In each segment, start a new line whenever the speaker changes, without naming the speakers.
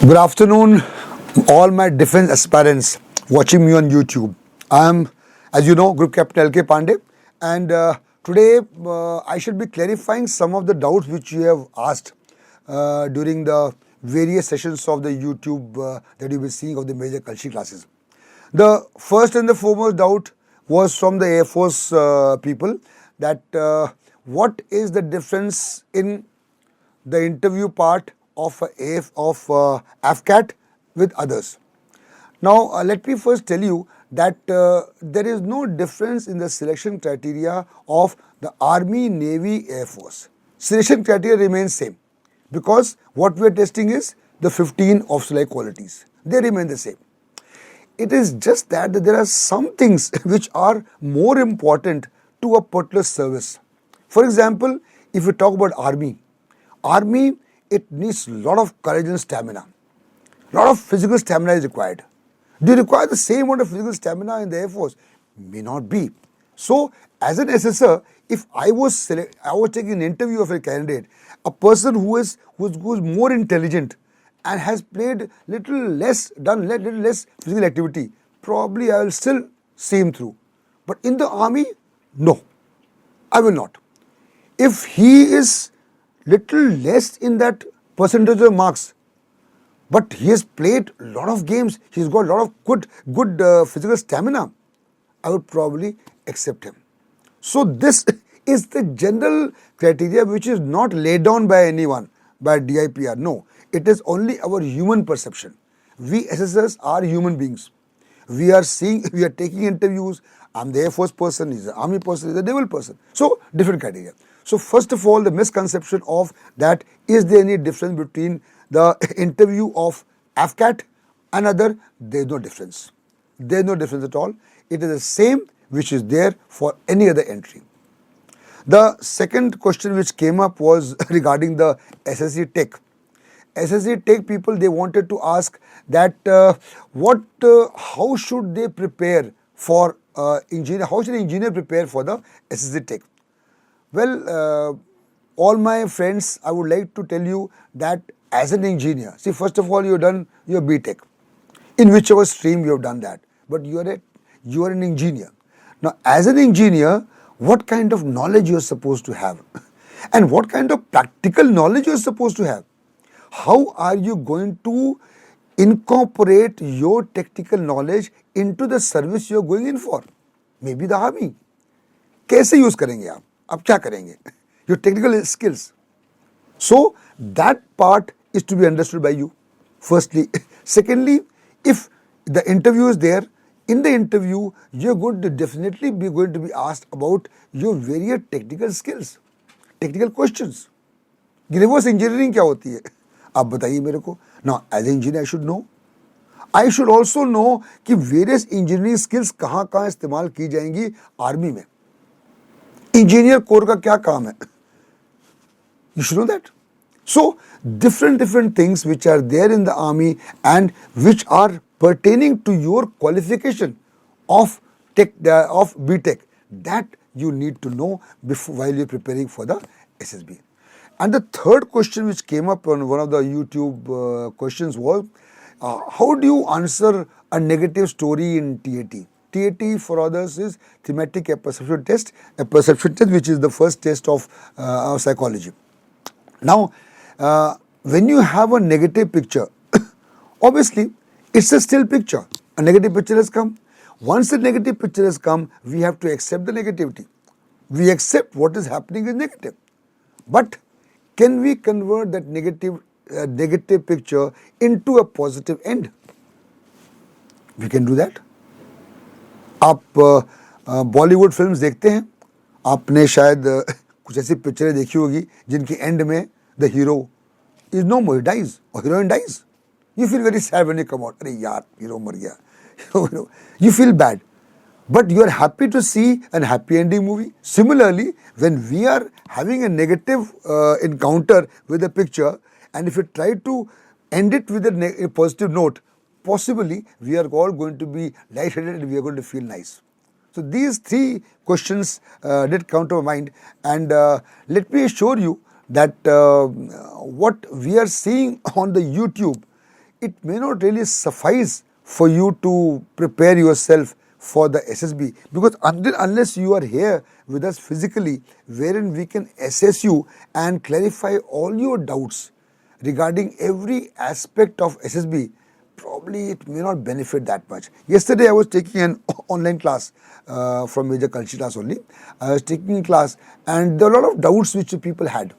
Good afternoon, all my defense aspirants watching me on YouTube. I am, as you know, Group Captain LK Pandey, and today I should be clarifying some of the doubts which you have asked during the various sessions of the YouTube that you've been seeing of the Major Kalshi classes. The first and the foremost doubt was from the Airforce people that what is the difference in the interview part of AFCAT with others. Now, let me first tell you that there is no difference in the selection criteria of the Army, Navy, Air Force. Selection criteria remains same because what we are testing is the 15 officer-like qualities. They remain the same. It is just that there are some things which are more important to a particular service. For example, if we talk about Army, it needs a lot of courage and stamina. A lot of physical stamina is required. Do you require the same amount of physical stamina in the Air Force? May not be. So, as an SSR, if I was taking an interview of a candidate, a person who is more intelligent and has done little less physical activity, probably I will still see him through. But in the Army, no, I will not. If he is little less in that percentage of marks, but he has played a lot of games, he's got a lot of good physical stamina, I would probably accept him. So this is the general criteria which is not laid down by anyone, by DIPR. No, it is only our human perception. We SSRs are human beings. We are taking interviews. I'm the Air Force person, he's the Army person, he's the Naval person. So different criteria. So first of all, the misconception of that, is there any difference between the interview of AFCAT and other? There is no difference. There is no difference at all. It is the same which is there for any other entry. The second question which came up was regarding the SSC Tech. SSC Tech people, they wanted to ask that how should they prepare for engineer? How should an engineer prepare for the SSC Tech? Well, all my friends, I would like to tell you that as an engineer, see, first of all, you have done your BTech, in whichever stream you have done that, but you are an engineer. Now, as an engineer, what kind of knowledge you are supposed to have, and what kind of practical knowledge you are supposed to have? How are you going to incorporate your technical knowledge into the service you are going in for? Maybe the Army. कैसे use करेंगे आप? अब क्या करेंगे? Your technical skills. So that part is to be understood by you, firstly. Secondly, if the interview is there, in the interview, you're going to definitely be asked about your various technical skills, technical questions. Reverse engineering क्या होती है? आप बताइए मेरे को. Now, as an engineer, I should know. I should also know कि various engineering skills कहाँ इस्तेमाल की जाएंगी आर्मी में. इंजीनियर कोर का क्या काम है? You should know that. So, different things which are there in the army and which are pertaining to your qualification of BTech, that you need to know while you're preparing for the SSB. And the third question which came up on one of the YouTube questions was, how do you answer a negative story in TAT? TAT for others is thematic apperception test, which is the first test of psychology. Now, when you have a negative picture, obviously it's a still picture. A negative picture has come. Once the negative picture has come, we have to accept the negativity. We accept what is happening is negative. But can we convert that negative picture into a positive end? We can do that. आप Bollywood films देखते हैं, आपने शायद कुछ ऐसी पिक्चरें देखी होगी जिनके एंड में the hero is no more, dies, और heroine dies. You feel very sad when you come out. अरे यार, हीरो मर गया. You feel bad, but you are happy to see a happy ending movie. Similarly, when we are having a negative encounter with a picture, and if we try to end it with a positive note, possibly we are all going to be lightheaded and we are going to feel nice. So these three questions did come to my mind, and let me assure you that what we are seeing on the YouTube it may not really suffice for you to prepare yourself for the SSB, because unless you are here with us physically, wherein we can assess you and clarify all your doubts regarding every aspect of SSB, probably it may not benefit that much. Yesterday I was taking an online class from Major Kalshi Class only. I was taking a class and there were a lot of doubts which the people had.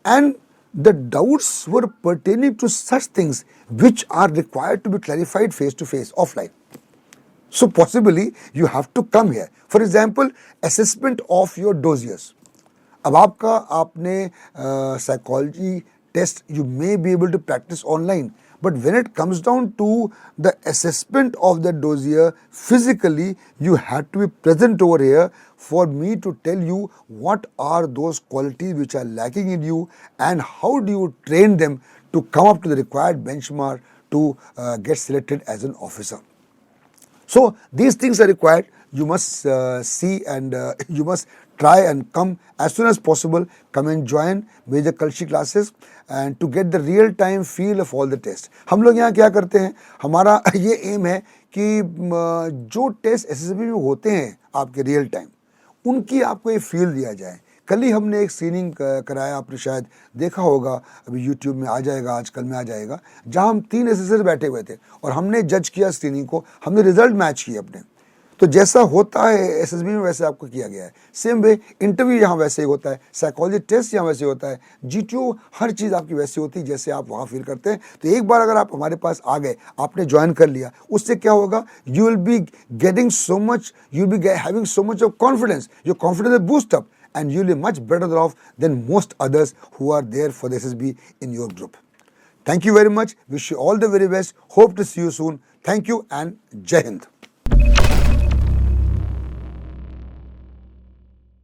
And the doubts were pertaining to such things which are required to be clarified face to face, offline. So possibly you have to come here. For example, assessment of your dossiers. अब आपका आपने psychology test you may be able to practice online, but when it comes down to the assessment of the dossier physically, you had to be present over here for me to tell you what are those qualities which are lacking in you and how do you train them to come up to the required benchmark to get selected as an officer. So these things are required. You must see and you must try and come as soon as possible. Come and join Major Kalshi classes and to get the real time feel of all the tests. हम लोग यहाँ क्या करते हैं, हमारा ये M है कि जो टेस्ट एसएसबी में होते हैं आपके रियल टाइम, उनकी आपको ये फील दिया जाए. कल ही हमने एक स्क्रीनिंग कराया, आपने शायद देखा होगा, अभी यूट्यूब में आ जाएगा, आजकल में आ जाएगा, जहां हम 3 एसएससी बैठे हुए थे और हमने जज किया स्क्रीनिंग को, हमने रिजल्ट मैच किए अपने. तो जैसा होता है एसएसबी में वैसे आपको किया गया है. सेम वे इंटरव्यू यहाँ वैसे ही होता है, साइकोलॉजी टेस्ट यहाँ वैसे होता है, जीटीओ हर चीज़ आपकी वैसी होती है जैसे आप वहाँ फील करते हैं. तो एक बार अगर आप हमारे पास आ गए, आपने ज्वाइन कर लिया, उससे क्या होगा, you will be getting so much, you will be having so much of confidence, your confidence will boost up and you will be much better off than most others who are there for the SSB in your group. Thank you very much. Wish you all the very best. Hope to see you soon. Thank you and Jai Hind.